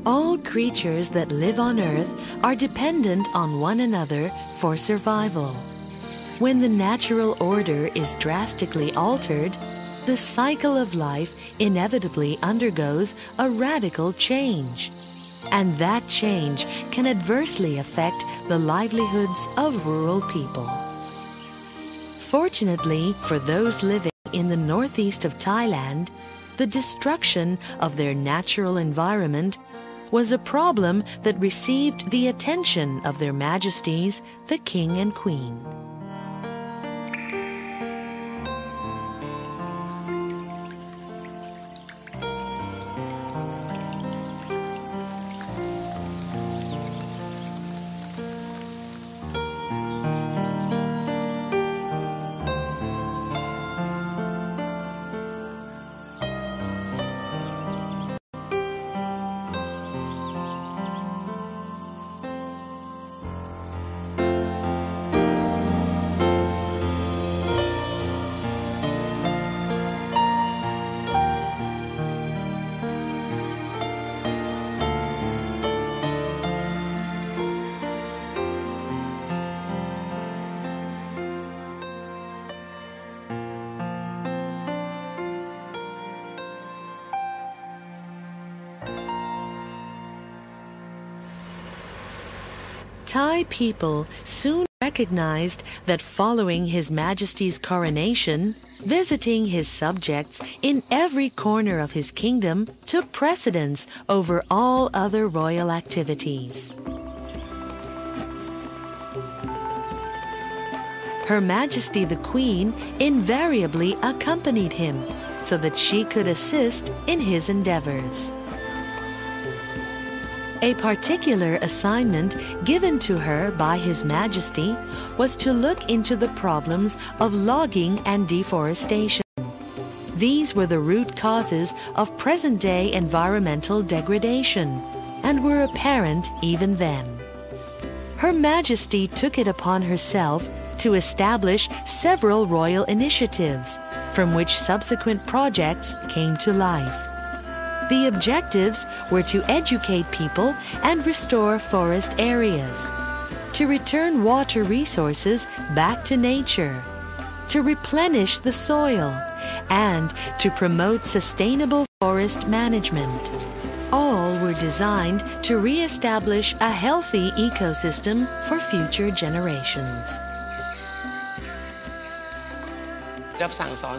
All creatures that live on Earth are dependent on one another for survival. When the natural order is drastically altered, the cycle of life inevitably undergoes a radical change. And that change can adversely affect the livelihoods of rural people. Fortunately for those living in the northeast of Thailand, the destruction of their natural environment was a problem that received the attention of Their Majesties, the King and Queen. Thai people soon recognized that following His Majesty's coronation, visiting his subjects in every corner of his kingdom took precedence over all other royal activities. Her Majesty the Queen invariably accompanied him so that she could assist in his endeavors. A particular assignment given to her by His Majesty was to look into the problems of logging and deforestation. These were the root causes of present-day environmental degradation and were apparent even then. Her Majesty took it upon herself to establish several royal initiatives, from which subsequent projects came to life. The objectives were to educate people and restore forest areas, to return water resources back to nature, to replenish the soil, and to promote sustainable forest management. All were designed to re-establish a healthy ecosystem for future generations.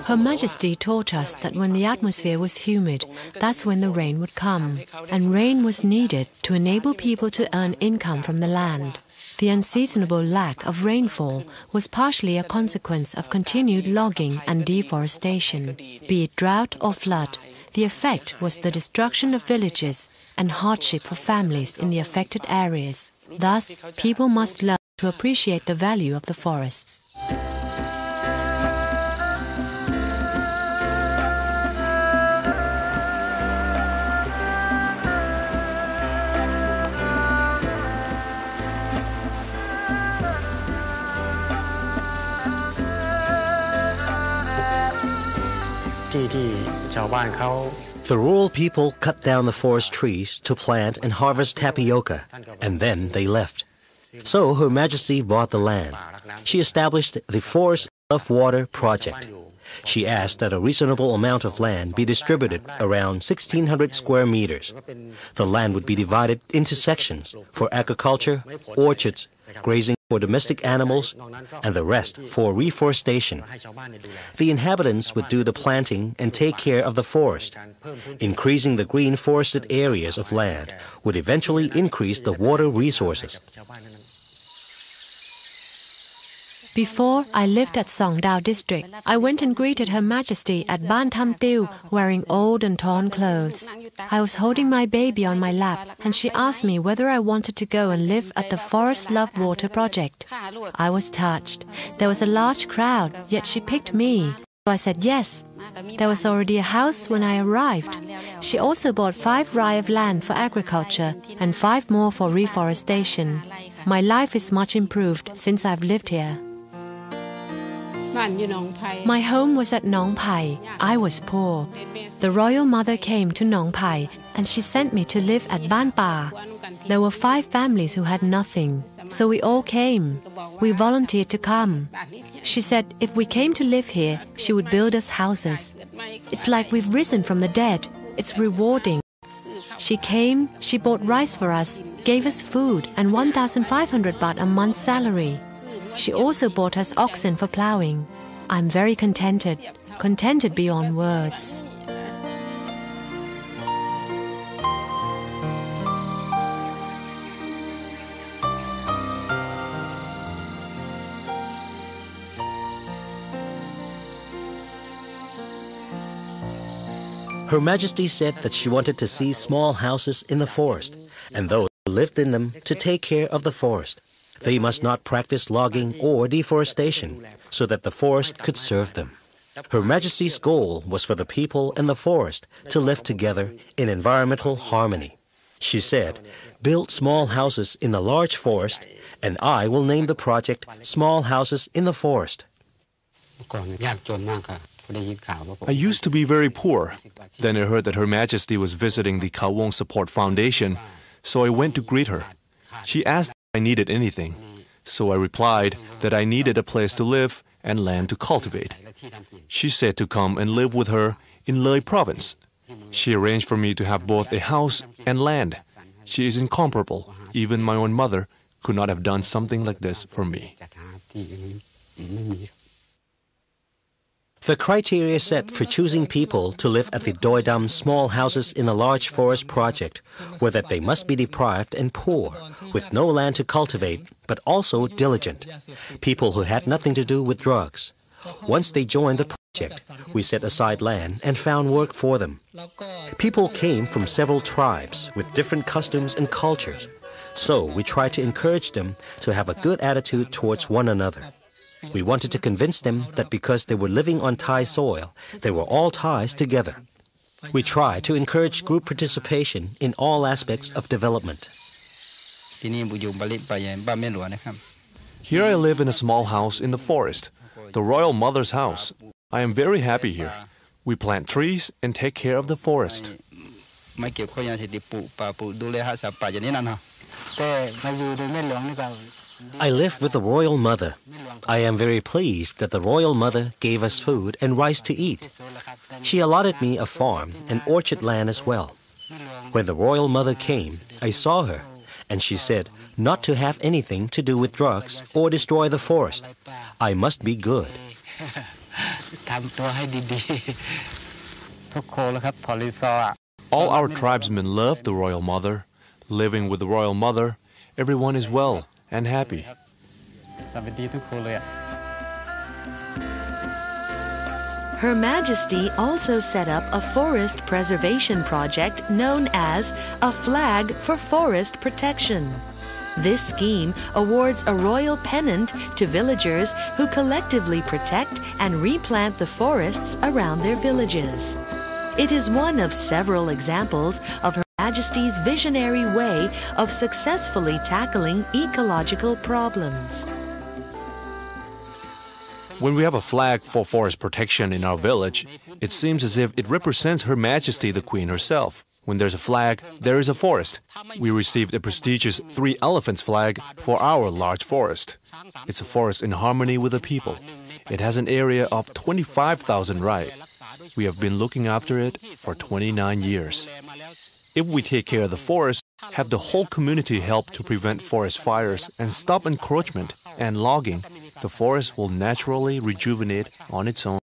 Her Majesty taught us that when the atmosphere was humid, that's when the rain would come, and rain was needed to enable people to earn income from the land. The unseasonable lack of rainfall was partially a consequence of continued logging and deforestation. Be it drought or flood, the effect was the destruction of villages and hardship for families in the affected areas. Thus, people must learn to appreciate the value of the forests. The rural people cut down the forest trees to plant and harvest tapioca, and then they left. So Her Majesty bought the land. She established the Forest of Water Project. She asked that a reasonable amount of land be distributed around 1,600 square meters. The land would be divided into sections for agriculture, orchards, grazing for domestic animals, and the rest for reforestation. The inhabitants would do the planting and take care of the forest. Increasing the green forested areas of land would eventually increase the water resources. Before, I lived at Songdao district. I went and greeted Her Majesty at Ban Tham Tiu, wearing old and torn clothes. I was holding my baby on my lap, and she asked me whether I wanted to go and live at the Forest Love Water Project. I was touched. There was a large crowd, yet she picked me. So I said yes. There was already a house when I arrived. She also bought 5 rai of land for agriculture and 5 more for reforestation. My life is much improved since I've lived here. My home was at Nong Pai. I was poor. The royal mother came to Nong Pai and she sent me to live at Ban Pa. There were 5 families who had nothing, so we all came. We volunteered to come. She said if we came to live here, she would build us houses. It's like we've risen from the dead. It's rewarding. She came, she bought rice for us, gave us food and 1,500 baht a month's salary. She also bought us oxen for plowing. I'm very contented beyond words. Her Majesty said that she wanted to see small houses in the forest, and those who lived in them to take care of the forest. They must not practice logging or deforestation, so that the forest could serve them. Her Majesty's goal was for the people and the forest to live together in environmental harmony. She said, "Build small houses in a large forest, and I will name the project Small Houses in the Forest." I used to be very poor. Then I heard that Her Majesty was visiting the Kawong Support Foundation, so I went to greet her. She asked if I needed anything, so I replied that I needed a place to live and land to cultivate. She said to come and live with her in Leh Province. She arranged for me to have both a house and land. She is incomparable. Even my own mother could not have done something like this for me. The criteria set for choosing people to live at the Doi Dam Small Houses in a Large Forest project were that they must be deprived and poor, with no land to cultivate, but also diligent, people who had nothing to do with drugs. Once they joined the project, we set aside land and found work for them. People came from several tribes with different customs and cultures, so we tried to encourage them to have a good attitude towards one another. We wanted to convince them that because they were living on Thai soil, they were all Thais together. We tried to encourage group participation in all aspects of development. Here I live in a small house in the forest, the Royal Mother's house. I am very happy here. We plant trees and take care of the forest. I live with the Royal Mother. I am very pleased that the Royal Mother gave us food and rice to eat. She allotted me a farm and orchard land as well. When the Royal Mother came, I saw her, and she said not to have anything to do with drugs or destroy the forest. I must be good. All our tribesmen love the Royal Mother. Living with the Royal Mother, everyone is well and happy. Her Majesty also set up a forest preservation project known as a Flag for Forest Protection. This scheme awards a royal pennant to villagers who collectively protect and replant the forests around their villages. It is one of several examples of Her Majesty's visionary way of successfully tackling ecological problems. When we have a flag for forest protection in our village, it seems as if it represents Her Majesty the Queen herself. When there's a flag, there is a forest. We received a prestigious 3 elephants flag for our large forest. It's a forest in harmony with the people. It has an area of 25,000 rai. We have been looking after it for 29 years. If we take care of the forest, have the whole community help to prevent forest fires and stop encroachment and logging, the forest will naturally rejuvenate on its own.